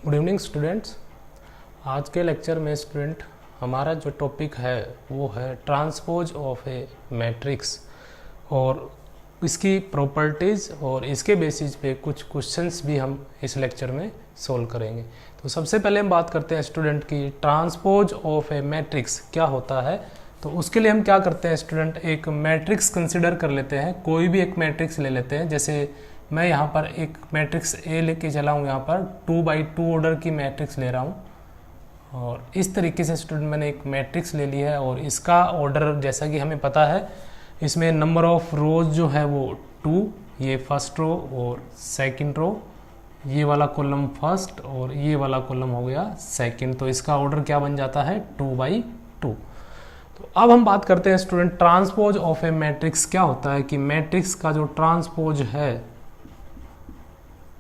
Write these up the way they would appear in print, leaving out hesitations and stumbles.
Good evening students. आज के lecture में स्टूडेंट हमारा जो टॉपिक है वो है ट्रांसपोज ऑफ ए मैट्रिक्स और इसकी प्रॉपर्टीज़ और इसके बेसिस पे कुछ क्वेश्चंस भी हम इस लेक्चर में सोल्व करेंगे। तो सबसे पहले हम बात करते हैं स्टूडेंट की ट्रांसपोज ऑफ ए मैट्रिक्स क्या होता है। तो उसके लिए हम क्या करते हैं स्टूडेंट, एक मैट्रिक्स कंसिडर कर लेते हैं, कोई भी एक मैट्रिक्स ले लेते हैं। जैसे मैं यहाँ पर एक मैट्रिक्स ए लेके चला हूँ, यहाँ पर 2x2 ऑर्डर की मैट्रिक्स ले रहा हूँ और इस तरीके से स्टूडेंट मैंने एक मैट्रिक्स ले ली है और इसका ऑर्डर जैसा कि हमें पता है इसमें नंबर ऑफ रोज जो है वो 2, ये फर्स्ट रो और सेकंड रो, ये वाला कॉलम फर्स्ट और ये वाला कॉलम हो गया सेकंड। तो इसका ऑर्डर क्या बन जाता है 2x2। तो अब हम बात करते हैं student transpose of A matrix क्या होता है कि मैट्रिक्स का जो ट्रांसपोज है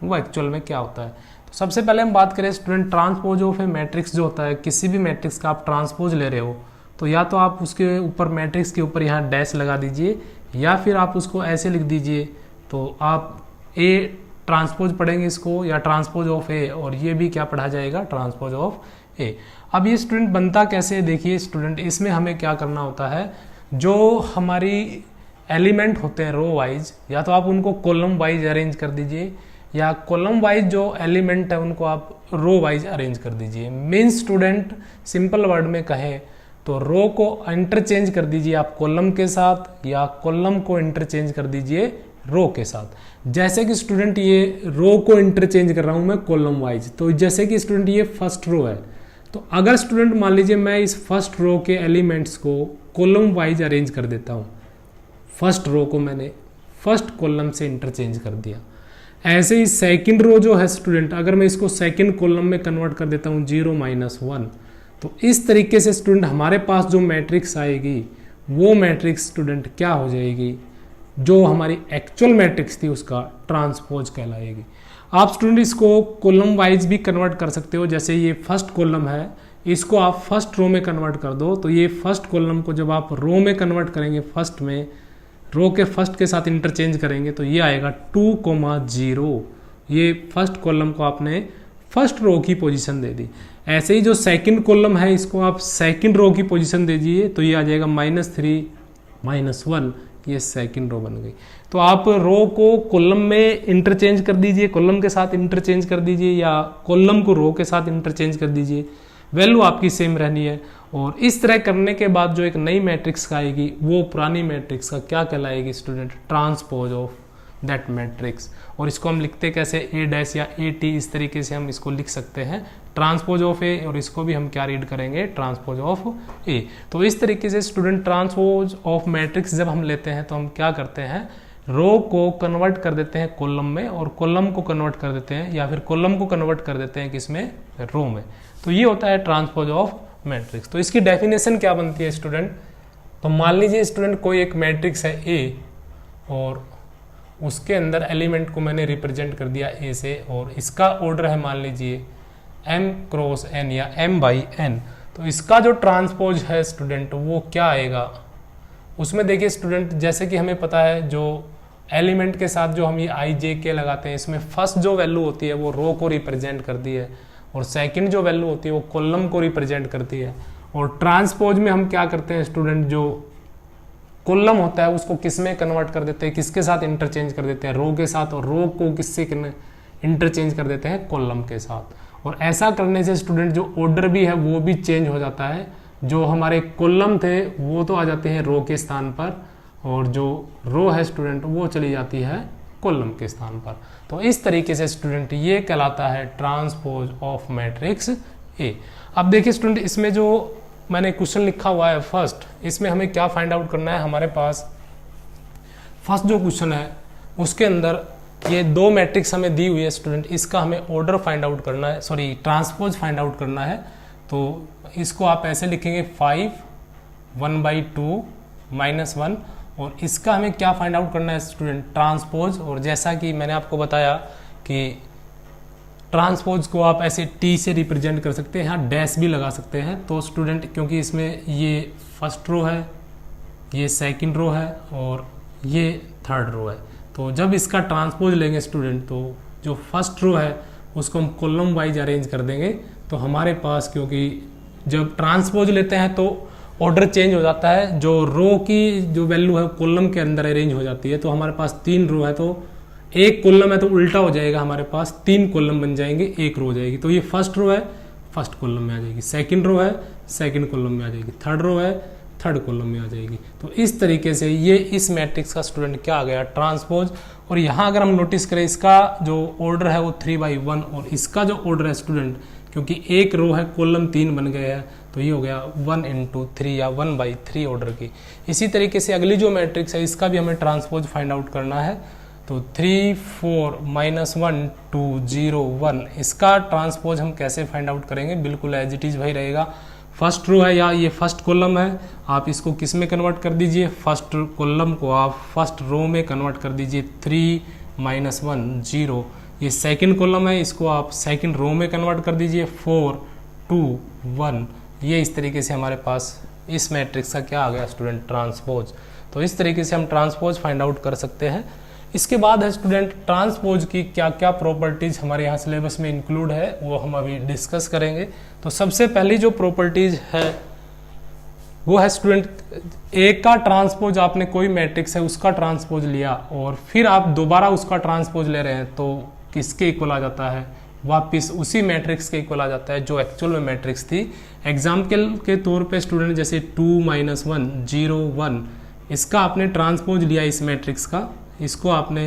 वो एक्चुअल में क्या होता है। तो सबसे पहले हम बात करें student transpose of A matrix जो होता है, किसी भी मैट्रिक्स का आप ट्रांसपोज ले रहे हो तो या तो आप उसके ऊपर मैट्रिक्स के ऊपर यहाँ डैश लगा दीजिए या फिर आप उसको ऐसे लिख दीजिए। तो आप ए ट्रांसपोज पढ़ेंगे इसको या ट्रांसपोज ऑफ ए, और ये भी क्या पढ़ा जाएगा ट्रांसपोज ऑफ ए। अब ये स्टूडेंट बनता कैसे है, देखिए स्टूडेंट इसमें हमें क्या करना होता है, जो हमारी एलिमेंट होते हैं रो वाइज या तो आप उनको कॉलम वाइज अरेंज कर दीजिए या कॉलम वाइज जो एलिमेंट है उनको आप रो वाइज अरेंज कर दीजिए। मीन्स स्टूडेंट सिंपल वर्ड में कहें तो रो को इंटरचेंज कर दीजिए आप कॉलम के साथ या कॉलम को इंटरचेंज कर दीजिए रो के साथ। जैसे कि स्टूडेंट ये रो को इंटरचेंज कर रहा हूं मैं कॉलम वाइज, तो जैसे कि स्टूडेंट ये फर्स्ट रो है, तो अगर स्टूडेंट मान लीजिए मैं इस फर्स्ट रो के एलिमेंट्स को कॉलम वाइज अरेंज कर देता हूं, फर्स्ट रो को मैंने फर्स्ट कॉलम से इंटरचेंज कर दिया। ऐसे ही सेकंड रो जो है स्टूडेंट, अगर मैं इसको सेकंड कॉलम में कन्वर्ट कर देता हूँ 0 - 1, तो इस तरीके से स्टूडेंट हमारे पास जो मैट्रिक्स आएगी वो मैट्रिक्स स्टूडेंट क्या हो जाएगी, जो हमारी एक्चुअल मैट्रिक्स थी उसका ट्रांसपोज कहलाएगी। आप स्टूडेंट इसको कॉलम वाइज भी कन्वर्ट कर सकते हो। जैसे ये फर्स्ट कॉलम है, इसको आप फर्स्ट रो में कन्वर्ट कर दो, तो ये फर्स्ट कॉलम को जब आप रो में कन्वर्ट करेंगे, फर्स्ट में रो के फर्स्ट के साथ इंटरचेंज करेंगे तो ये आएगा 2, 0। ये फर्स्ट कॉलम को आपने फर्स्ट रो की पोजीशन दे दी। ऐसे ही जो सेकंड कॉलम है इसको आप सेकंड रो की पोजीशन दे दीजिए, तो ये आ जाएगा -3, -1, ये सेकंड रो बन गई। तो आप रो को कॉलम में इंटरचेंज कर दीजिए, कॉलम के साथ इंटरचेंज कर दीजिए या कॉलम को रो के साथ इंटरचेंज कर दीजिए, वैल्यू आपकी सेम रहनी है। और इस तरह करने के बाद जो एक नई मैट्रिक्स आएगी वो पुरानी मैट्रिक्स का क्या कहलाएगी student, transpose of that matrix. और इसको हम लिखते कैसे, A' या AT, इस तरीके से हम इसको लिख सकते हैं ट्रांसपोज ऑफ ए, और इसको भी हम क्या रीड करेंगे ट्रांसपोज ऑफ ए। तो इस तरीके से स्टूडेंट ट्रांसपोज ऑफ मैट्रिक्स जब हम लेते हैं तो हम क्या करते हैं, रो को कन्वर्ट कर देते हैं कॉलम में और कॉलम को कन्वर्ट कर देते हैं या फिर कॉलम को कन्वर्ट कर देते हैं किसमें, रो में। तो ये होता है ट्रांसपोज ऑफ मैट्रिक्स। तो इसकी डेफिनेशन क्या बनती है स्टूडेंट, तो मान लीजिए स्टूडेंट कोई एक मैट्रिक्स है ए और उसके अंदर एलिमेंट को मैंने रिप्रेजेंट कर दिया ए से, और इसका ऑर्डर है मान लीजिए m × n या m/n। तो इसका जो ट्रांसपोज है स्टूडेंट वो क्या आएगा, उसमें देखिए स्टूडेंट जैसे कि हमें पता है जो एलिमेंट के साथ जो हम ये i, j, k लगाते हैं, इसमें फर्स्ट जो वैल्यू होती है वो रो को रिप्रेजेंट करती है और सेकंड जो वैल्यू होती है वो कॉलम को रिप्रेजेंट करती है। और ट्रांसपोज में हम क्या करते हैं स्टूडेंट, जो कॉलम होता है उसको किस में कन्वर्ट कर देते हैं, किसके साथ इंटरचेंज कर देते हैं, रो के साथ, और रो को किससे इंटरचेंज कर देते हैं, कॉलम के साथ। और ऐसा करने से स्टूडेंट जो ऑर्डर भी है वो भी चेंज हो जाता है, जो हमारे कॉलम थे वो तो आ जाते हैं रो के स्थान पर और जो रो है स्टूडेंट वो चली जाती है कॉलम के स्थान पर। तो इस तरीके से स्टूडेंट ये कहलाता है ट्रांसपोज ऑफ मैट्रिक्स ए। अब देखिए स्टूडेंट इसमें जो मैंने क्वेश्चन लिखा हुआ है फर्स्ट, इसमें हमें क्या फाइंड आउट करना है, हमारे पास फर्स्ट जो क्वेश्चन है उसके अंदर ये दो मैट्रिक्स हमें दी हुई है स्टूडेंट, इसका हमें ऑर्डर फाइंड आउट करना है, सॉरी ट्रांसपोज फाइंड आउट करना है। तो इसको आप ऐसे लिखेंगे 5, 1/2, -1, और इसका हमें क्या फाइंड आउट करना है स्टूडेंट, ट्रांसपोज। और जैसा कि मैंने आपको बताया कि ट्रांसपोज को आप ऐसे T से रिप्रेजेंट कर सकते हैं, यहाँ डैश भी लगा सकते हैं। तो स्टूडेंट क्योंकि इसमें ये फर्स्ट रो है, ये सेकंड रो है और ये थर्ड रो है, तो जब इसका ट्रांसपोज लेंगे स्टूडेंट तो जो फर्स्ट रो है उसको हम कॉलम वाइज अरेंज कर देंगे तो हमारे पास, क्योंकि जब ट्रांसपोज लेते हैं तो ऑर्डर चेंज हो जाता है, जो रो की जो वैल्यू है कॉलम के अंदर अरेंज हो जाती है। तो हमारे पास 3 रो है तो एक कॉलम है तो उल्टा हो जाएगा, हमारे पास 3 कॉलम बन जाएंगे, एक रो हो जाएगी। तो ये फर्स्ट रो है, फर्स्ट कॉलम में आ जाएगी, सेकंड रो है, सेकंड कॉलम में आ जाएगी, थर्ड रो है, थर्ड कॉलम में आ जाएगी। तो इस तरीके से ये इस मैट्रिक्स का स्टूडेंट क्या आ गया, ट्रांसपोज। और यहाँ अगर हम नोटिस करें इसका जो ऑर्डर है वो 3/1 और इसका जो ऑर्डर है स्टूडेंट, क्योंकि एक रो है कॉलम 3 बन गए हैं तो ये हो गया 1 × 3 या 1/3 ऑर्डर की। इसी तरीके से अगली जो मैट्रिक्स है इसका भी हमें ट्रांसपोज फाइंड आउट करना है। तो 3 4 -1 2 0 1 इसका ट्रांसपोज हम कैसे फाइंड आउट करेंगे, बिल्कुल एज इट इज वही रहेगा। फर्स्ट रो है या ये फर्स्ट कॉलम है, आप इसको किस में कन्वर्ट कर दीजिए, फर्स्ट कॉलम को आप फर्स्ट रो में कन्वर्ट कर दीजिए। 3 -1 0 ये सेकंड कॉलम है, इसको आप सेकंड रो में कन्वर्ट कर दीजिए। 4 2 1 ये इस तरीके से हमारे पास इस मैट्रिक्स का क्या आ गया स्टूडेंट, ट्रांसपोज। तो इस तरीके से हम ट्रांसपोज फाइंड आउट कर सकते हैं। इसके बाद है स्टूडेंट ट्रांसपोज की क्या क्या प्रॉपर्टीज हमारे यहाँ सिलेबस में इंक्लूड है वो हम अभी डिस्कस करेंगे। तो सबसे पहली जो प्रॉपर्टीज है वो है स्टूडेंट, एक का ट्रांसपोज, आपने कोई मैट्रिक्स है उसका ट्रांसपोज लिया और फिर आप दोबारा उसका ट्रांसपोज ले रहे हैं तो किसके इक्वल आ जाता है, वापिस उसी मैट्रिक्स के इक्वल आ जाता है जो एक्चुअल में मैट्रिक्स थी। एग्जाम्पल के तौर पे स्टूडेंट जैसे 2 -1 0 1 इसका आपने ट्रांसपोज लिया इस मैट्रिक्स का, इसको आपने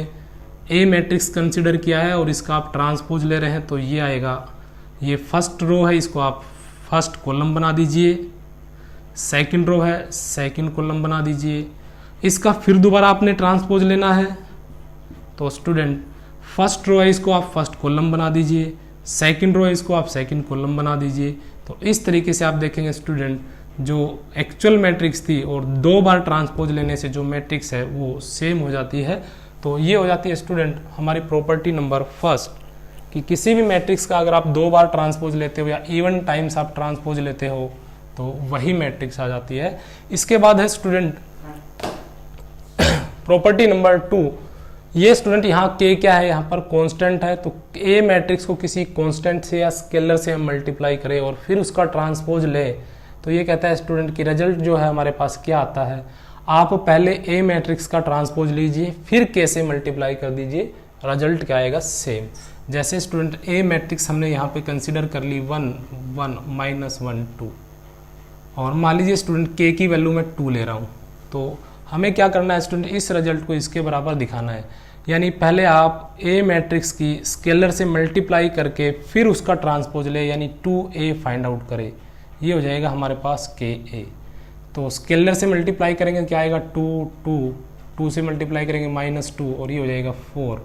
ए मैट्रिक्स कंसिडर किया है और इसका आप ट्रांसपोज ले रहे हैं तो ये आएगा, ये फर्स्ट रो है इसको आप फर्स्ट कॉलम बना दीजिए, सेकंड रो है सेकंड कॉलम बना दीजिए। इसका फिर दोबारा आपने ट्रांसपोज लेना है तो स्टूडेंट फर्स्ट रो है इसको आप फर्स्ट कॉलम बना दीजिए, सेकंड रो है इसको आप सेकंड कॉलम बना दीजिए। तो इस तरीके से आप देखेंगे स्टूडेंट जो एक्चुअल मैट्रिक्स थी और 2 बार ट्रांसपोज लेने से जो मैट्रिक्स है वो सेम हो जाती है। तो ये हो जाती है स्टूडेंट हमारी प्रॉपर्टी नंबर फर्स्ट, कि किसी भी मैट्रिक्स का अगर आप 2 बार ट्रांसपोज लेते हो या इवन टाइम्स आप ट्रांसपोज लेते हो तो वही मैट्रिक्स आ जाती है। इसके बाद है स्टूडेंट प्रॉपर्टी नंबर 2, ये स्टूडेंट यहाँ के क्या है, यहाँ पर कांस्टेंट है तो ए मैट्रिक्स को किसी कांस्टेंट से या स्केलर से हम मल्टीप्लाई करें और फिर उसका ट्रांसपोज ले तो ये कहता है स्टूडेंट कि रिजल्ट जो है हमारे पास क्या आता है, आप पहले ए मैट्रिक्स का ट्रांसपोज लीजिए फिर के से मल्टीप्लाई कर दीजिए, रिजल्ट क्या आएगा सेम। जैसे स्टूडेंट ए मैट्रिक्स हमने यहाँ पे कंसीडर कर ली 1 1 -1 2 और मान लीजिए स्टूडेंट के की वैल्यू मैं 2 ले रहा हूँ तो हमें क्या करना है स्टूडेंट, इस रिजल्ट को इसके बराबर दिखाना है। यानी पहले आप ए मैट्रिक्स की स्केलर से मल्टीप्लाई करके फिर उसका ट्रांसपोज ले यानी 2a फाइंड आउट करें, ये हो जाएगा हमारे पास के ए। तो स्केलर से मल्टीप्लाई करेंगे क्या आएगा 2 से मल्टीप्लाई करेंगे -2 और ये हो जाएगा 4।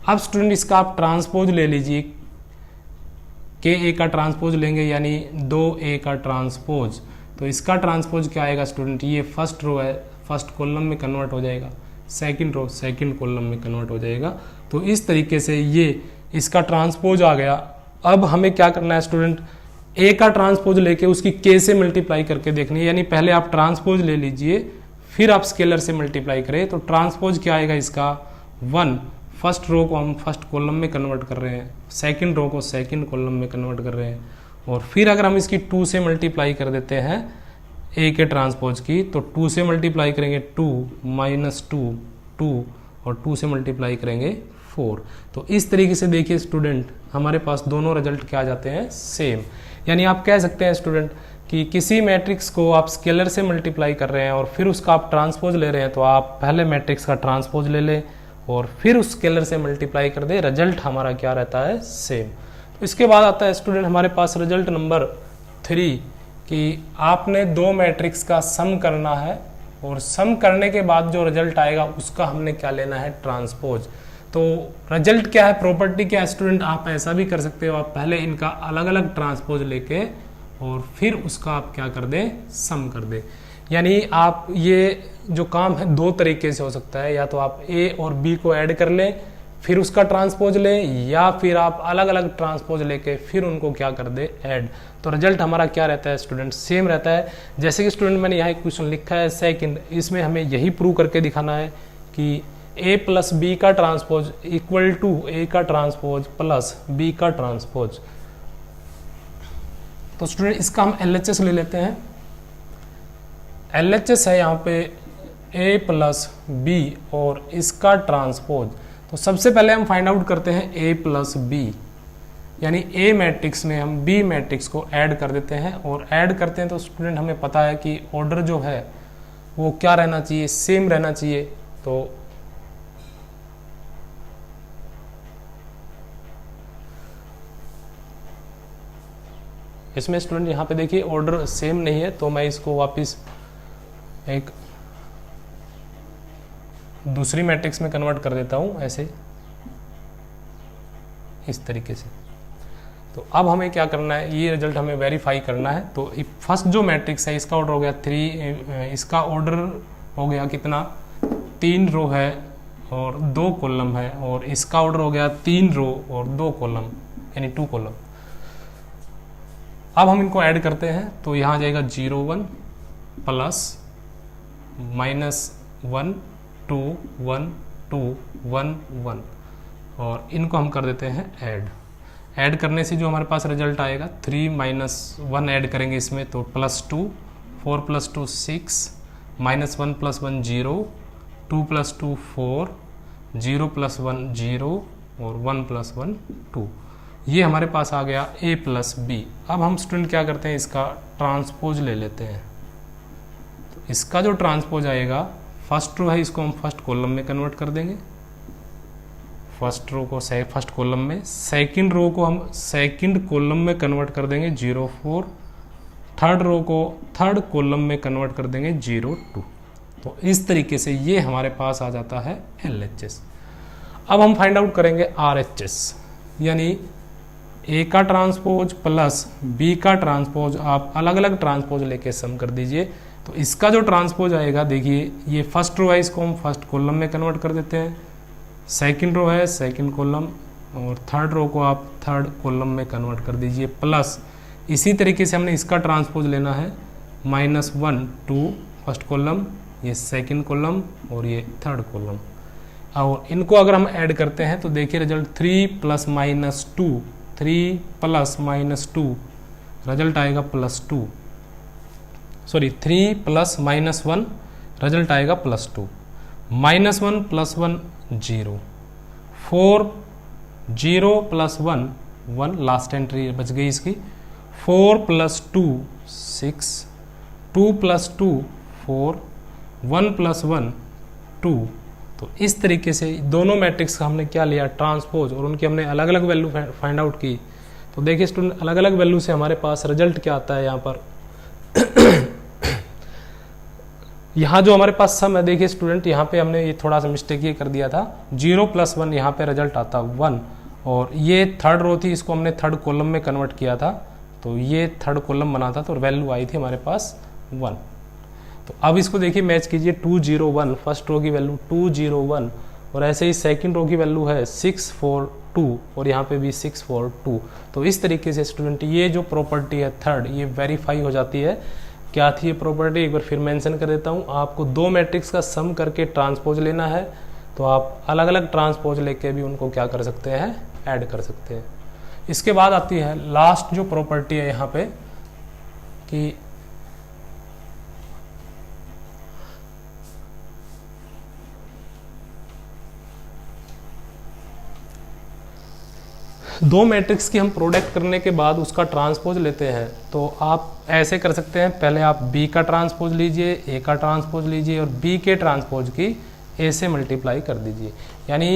अब स्टूडेंट इसका आप ट्रांसपोज ले लीजिए, के ए का ट्रांसपोज लेंगे यानी 2a का ट्रांसपोज। तो इसका ट्रांसपोज क्या आएगा स्टूडेंट, ये फर्स्ट रो है फर्स्ट कॉलम में कन्वर्ट हो जाएगा, सेकंड रो सेकंड कॉलम में कन्वर्ट हो जाएगा। तो इस तरीके से ये इसका ट्रांसपोज आ गया। अब हमें क्या करना है स्टूडेंट, ए का ट्रांसपोज लेके उसकी के से मल्टीप्लाई करके देखनी है, यानी पहले आप ट्रांसपोज ले लीजिए फिर आप स्केलर से मल्टीप्लाई करें। तो ट्रांसपोज क्या आएगा इसका 1, फर्स्ट रो को हम फर्स्ट कॉलम में कन्वर्ट कर रहे हैं, सेकंड रो को सेकंड कॉलम में कन्वर्ट कर रहे हैं और फिर अगर हम इसकी 2 से मल्टीप्लाई कर देते हैं ए के ट्रांसपोज की तो 2 से मल्टीप्लाई करेंगे 2 -2 2 और 2 से मल्टीप्लाई करेंगे 4। तो इस तरीके से देखिए स्टूडेंट हमारे पास दोनों रिजल्ट क्या आ जाते हैं सेम। यानी आप कह सकते हैं स्टूडेंट कि किसी मैट्रिक्स को आप स्केलर से मल्टीप्लाई कर रहे हैं और फिर उसका आप ट्रांसपोज ले रहे हैं तो आप पहले मैट्रिक्स का ट्रांसपोज ले लें और फिर उस स्केलर से मल्टीप्लाई कर दे, रिजल्ट हमारा क्या रहता है सेम। तो इसके बाद आता है स्टूडेंट हमारे पास रिजल्ट नंबर 3 कि आपने 2 मैट्रिक्स का सम करना है और सम करने के बाद जो रिजल्ट आएगा उसका हमने क्या लेना है ट्रांसपोज। तो रिजल्ट क्या है, प्रॉपर्टी क्या है स्टूडेंट, आप ऐसा भी कर सकते हो, आप पहले इनका अलग अलग ट्रांसपोज लेके और फिर उसका आप क्या कर दें सम कर दें। यानी आप ये जो काम है 2 तरीके से हो सकता है, या तो आप ए और बी को ऐड कर लें फिर उसका ट्रांसपोज लें या फिर आप अलग अलग ट्रांसपोज लेके फिर उनको क्या कर दे ऐड। तो रिजल्ट हमारा क्या रहता है स्टूडेंट सेम रहता है। जैसे कि स्टूडेंट मैंने यहाँ एक क्वेश्चन लिखा है सेकंड, इसमें हमें यही प्रूव करके दिखाना है कि ए प्लस बी का ट्रांसपोज इक्वल टू ए का ट्रांसपोज प्लस बी का ट्रांसपोज। तो स्टूडेंट इसका हम LHS ले लेते हैं। LHS है यहाँ पे ए प्लस बी और इसका ट्रांसपोज। तो सबसे पहले हम फाइंड आउट करते हैं ए प्लस बी, यानी ए मैट्रिक्स में हम बी मैट्रिक्स को ऐड कर देते हैं, और ऐड करते हैं तो स्टूडेंट हमें पता है कि ऑर्डर जो है वो क्या रहना चाहिए, सेम रहना चाहिए। तो इसमें स्टूडेंट यहाँ पे देखिए ऑर्डर सेम नहीं है, तो मैं इसको वापस एक दूसरी मैट्रिक्स में कन्वर्ट कर देता हूँ ऐसे, इस तरीके से। तो अब हमें क्या करना है, ये रिजल्ट हमें वेरीफाई करना है। तो फर्स्ट जो मैट्रिक्स है इसका ऑर्डर हो गया 3, इसका ऑर्डर हो गया कितना, 3 रो है और 2 कॉलम है, और इसका ऑर्डर हो गया 3 रो और 2 कॉलम यानी 2 कॉलम। अब हम इनको ऐड करते हैं तो यहाँ जाएगा 0 1 प्लस -1 2 1 2 1 1, और इनको हम कर देते हैं ऐड करने से जो हमारे पास रिजल्ट आएगा 3 - 1 ऐड करेंगे इसमें तो +2, 4 + 2 6, -1 + 1 0, 2 + 2 4, 0 + 1 0 और 1 + 1 2। ये हमारे पास आ गया a प्लस बी। अब हम स्टूडेंट क्या करते हैं, इसका ट्रांसपोज ले लेते हैं। तो इसका जो ट्रांसपोज आएगा, फर्स्ट रो है इसको हम फर्स्ट कॉलम में कन्वर्ट कर देंगे, फर्स्ट रो को फर्स्ट कॉलम में, सेकंड रो को हम सेकंड कॉलम में कन्वर्ट कर देंगे 0 4, थर्ड रो को थर्ड कॉलम में कन्वर्ट कर देंगे 0 2। तो इस तरीके से ये हमारे पास आ जाता है LHS। अब हम फाइंड आउट करेंगे RHS, यानी ए का ट्रांसपोज प्लस बी का ट्रांसपोज, आप अलग अलग ट्रांसपोज लेके सम कर दीजिए। तो इसका जो ट्रांसपोज आएगा, देखिए ये फर्स्ट रो है, इसको हम फर्स्ट कॉलम में कन्वर्ट कर देते हैं, सेकंड रो है सेकंड कॉलम, और थर्ड रो को आप थर्ड कॉलम में कन्वर्ट कर दीजिए, प्लस इसी तरीके से हमने इसका ट्रांसपोज लेना है, -1 2 फर्स्ट कॉलम, ये सेकंड कॉलम और ये थर्ड कॉलम, और इनको अगर हम ऐड करते हैं तो देखिए रिजल्ट 3 + -2, 3 + -2 रिजल्ट आएगा +2, सॉरी 3 + -1 रिजल्ट आएगा +2, -1 + 1 0, 4 0 + 1 1, लास्ट एंट्री बच गई इसकी, 4 + 2 6, 2 + 2 4, 1 + 1 2। तो इस तरीके से दोनों मैट्रिक्स का हमने क्या लिया, ट्रांसपोज, और उनकी हमने अलग अलग वैल्यू फाइंड आउट की। तो देखिए स्टूडेंट अलग अलग वैल्यू से हमारे पास रिजल्ट क्या आता है यहाँ पर। यहाँ जो हमारे पास सम है, देखिए स्टूडेंट यहाँ पे हमने ये थोड़ा सा मिस्टेक ये कर दिया था, 0 + 1 यहाँ पे रिजल्ट आता 1, और ये थर्ड रो थी, इसको हमने थर्ड कॉलम में कन्वर्ट किया था, तो ये थर्ड कॉलम बना था, तो वैल्यू आई थी हमारे पास 1। तो अब इसको देखिए मैच कीजिए, 2 0 1 फर्स्ट रो की वैल्यू 2 0 1, और ऐसे ही सेकंड रो की वैल्यू है 6 4 2, और यहाँ पे भी 6 4 2। तो इस तरीके से स्टूडेंट ये जो प्रॉपर्टी है थर्ड, ये वेरीफाई हो जाती है। क्या थी ये प्रॉपर्टी, एक बार फिर मेंशन कर देता हूँ, आपको दो मैट्रिक्स का सम करके ट्रांसपोज लेना है, तो आप अलग अलग ट्रांसपोज लेके भी उनको क्या कर सकते हैं, ऐड कर सकते हैं। इसके बाद आती है लास्ट जो प्रॉपर्टी है यहाँ पे कि दो मैट्रिक्स की हम प्रोडक्ट करने के बाद उसका ट्रांसपोज लेते हैं। तो आप ऐसे कर सकते हैं, पहले आप B का ट्रांसपोज लीजिए, A का ट्रांसपोज लीजिए, और B के ट्रांसपोज की A से मल्टीप्लाई कर दीजिए। यानी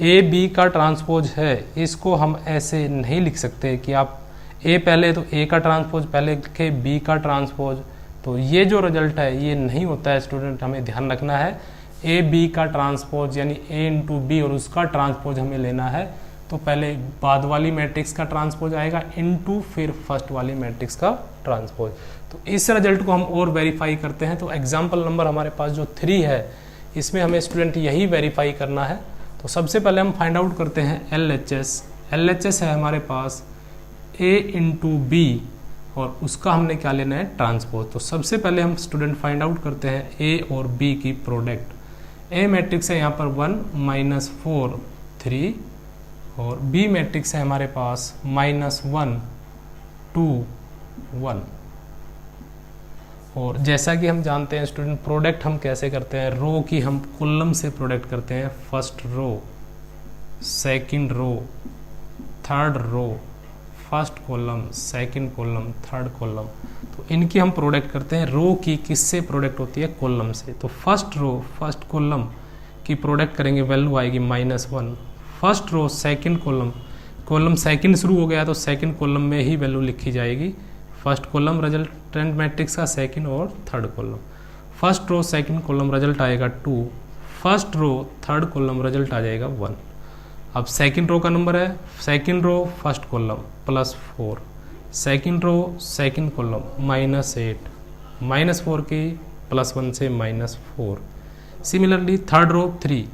A B का ट्रांसपोज है, इसको हम ऐसे नहीं लिख सकते कि आप A पहले तो A का ट्रांसपोज पहले लिखे B का ट्रांसपोज, तो ये जो रिजल्ट है ये नहीं होता है स्टूडेंट, हमें ध्यान रखना है। A B का ट्रांसपोज यानी A × B और उसका ट्रांसपोज हमें लेना है, तो पहले बाद वाली मैट्रिक्स का ट्रांसपोज आएगा इनटू फिर फर्स्ट वाली मैट्रिक्स का ट्रांसपोज। तो इस रिजल्ट को हम और वेरीफाई करते हैं। तो एग्जांपल नंबर हमारे पास जो 3 है, इसमें हमें स्टूडेंट यही वेरीफाई करना है। तो सबसे पहले हम फाइंड आउट करते हैं LHS। LHS है हमारे पास A × B और उसका हमने क्या लेना है, ट्रांसपोज। तो सबसे पहले हम स्टूडेंट फाइंड आउट करते हैं A और B की प्रोडक्ट। ए मैट्रिक्स है यहाँ पर 1 माइनस 4 3, और बी मैट्रिक्स है हमारे पास माइनस 1 2 1। और जैसा कि हम जानते हैं स्टूडेंट, प्रोडक्ट हम कैसे करते हैं, रो की हम कॉलम से प्रोडक्ट करते हैं। First row, second row, third row, first column, second column, third column, तो इनकी हम प्रोडक्ट करते हैं। रो की किससे प्रोडक्ट होती है, कॉलम से। तो फर्स्ट रो फर्स्ट कॉलम की प्रोडक्ट करेंगे, वैल्यू आएगी -1। First row second column, column second शुरू हो गया तो सेकंड कॉलम में ही वैल्यू लिखी जाएगी। फर्स्ट कॉलम रिजल्टेंट मैट्रिक्स का, सेकंड और third column. First row second column result आएगा 2, first row third column result आ जाएगा 1। अब सेकंड रो का नंबर है, second row first column +4, second row second column -8, -4 की +1 से -4। सिमिलरली थर्ड रो 3,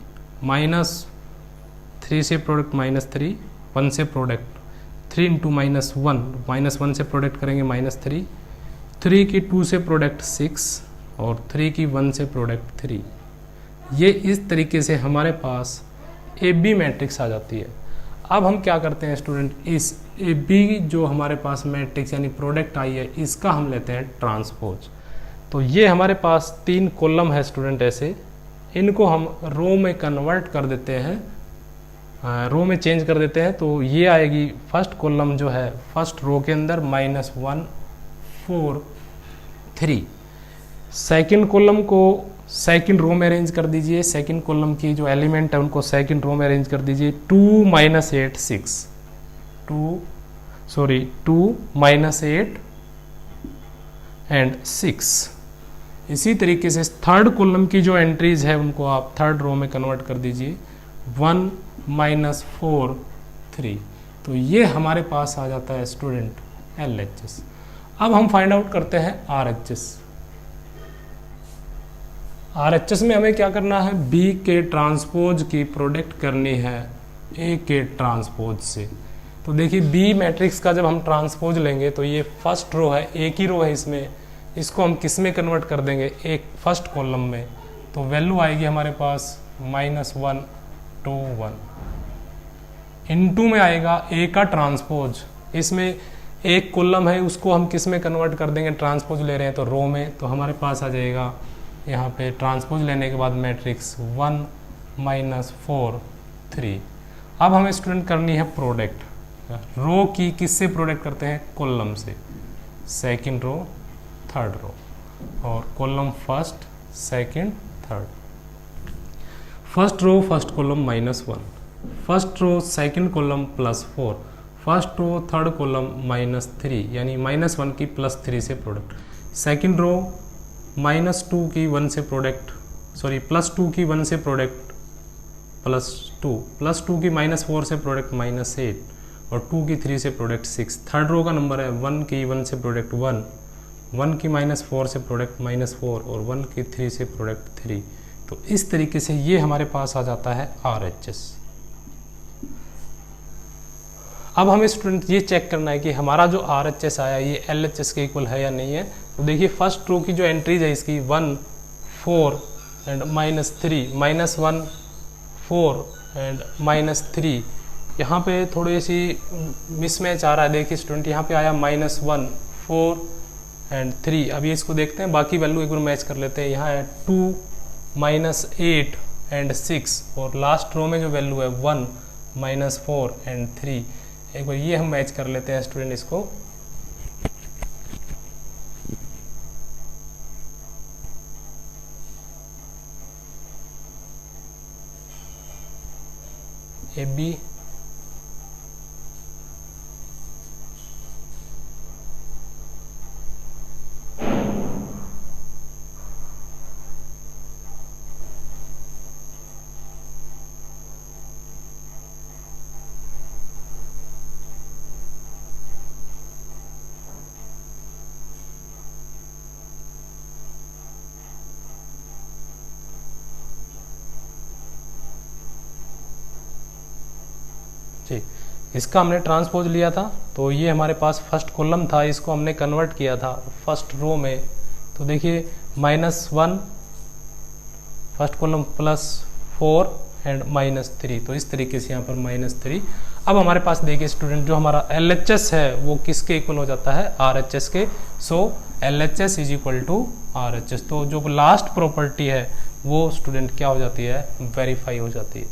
-3 से प्रोडक्ट -3, 1 से प्रोडक्ट 3 इंटू -1, -1 से प्रोडक्ट करेंगे -3, 3 की 2 से प्रोडक्ट 6, और 3 की 1 से प्रोडक्ट 3। ये इस तरीके से हमारे पास ए बी मैट्रिक्स आ जाती है। अब हम क्या करते हैं स्टूडेंट, इस ए बी जो हमारे पास मैट्रिक्स यानी प्रोडक्ट आई है, इसका हम लेते हैं ट्रांसपोज। तो ये हमारे पास 3 कॉलम है स्टूडेंट, ऐसे इनको हम रो में कन्वर्ट कर देते हैं, रो में चेंज कर देते हैं। तो ये आएगी फर्स्ट कॉलम जो है फर्स्ट रो के अंदर -1 4 3। सेकंड कॉलम को सेकंड रो में अरेंज कर दीजिए, सेकंड कॉलम की जो एलिमेंट है उनको सेकंड रो में अरेंज कर दीजिए। 2 -8 6, 2 -8 एंड 6। इसी तरीके से थर्ड कॉलम की जो एंट्रीज है उनको आप थर्ड रो में कन्वर्ट कर दीजिए, 1 -4 3। तो ये हमारे पास आ जाता है स्टूडेंट LHS। अब हम फाइंड आउट करते हैं RHS। RHS में हमें क्या करना है, B के ट्रांसपोज की प्रोडक्ट करनी है A के ट्रांसपोज से। तो देखिए B मैट्रिक्स का जब हम ट्रांसपोज लेंगे तो ये फर्स्ट रो है, एक ही रो है इसमें, इसको हम किस में कन्वर्ट कर देंगे, एक फर्स्ट कॉलम में। तो वैल्यू आएगी हमारे पास -1 2 1। इनटू में आएगा A का ट्रांसपोज, इसमें एक कॉलम है उसको हम किस में कन्वर्ट कर देंगे, ट्रांसपोज ले रहे हैं तो रो में। तो हमारे पास आ जाएगा यहाँ पे ट्रांसपोज लेने के बाद मैट्रिक्स 1 -4 3। अब हमें स्टूडेंट करनी है प्रोडक्ट, रो की किससे प्रोडक्ट करते हैं, कॉलम से। सेकंड रो थर्ड रो, और column first second third. First row first column -1, first row second column +4, first row third column -3, यानी -1 की +3 से प्रोडक्ट। सेकंड रो -2 की 1 से प्रोडक्ट, +2 की 1 से प्रोडक्ट +2, +2 की -4 से प्रोडक्ट -8, और 2 की 3 से प्रोडक्ट 6। थर्ड रो का नंबर है 1 की 1 से प्रोडक्ट 1, 1 की -4 से प्रोडक्ट -4, और 1 की 3 से प्रोडक्ट 3। तो इस तरीके से ये हमारे पास आ जाता है RHS। अब हमें स्टूडेंट ये चेक करना है कि हमारा जो RHS आया ये LHS के इक्वल है या नहीं है। तो देखिए फर्स्ट रो की जो एंट्रीज है इसकी 1 4 एंड -3, -1 4 एंड -3। यहाँ पे थोड़ी सी मिसमैच आ रहा है, देखिए स्टूडेंट यहाँ पे आया -1 4 एंड 3। अभी इसको देखते हैं, बाकी वैल्यू एक बार मैच कर लेते हैं। यहाँ है 2 -8 एंड 6, और लास्ट रो में जो वैल्यू है 1 -4 एंड 3। एक बार ये हम मैच कर लेते हैं स्टूडेंट इसको। AB जी, इसका हमने ट्रांसपोज लिया था। तो ये हमारे पास फर्स्ट कॉलम था, इसको हमने कन्वर्ट किया था फर्स्ट रो में। तो देखिए -1 फर्स्ट कॉलम +4 एंड -3, तो इस तरीके से यहाँ पर -3। अब हमारे पास देखिए स्टूडेंट, जो हमारा LHS है वो किसके इक्वल हो जाता है, RHS के। So LHS is equal to RHS। तो जो लास्ट प्रॉपर्टी है वो स्टूडेंट क्या हो जाती है, वेरीफाई हो जाती है।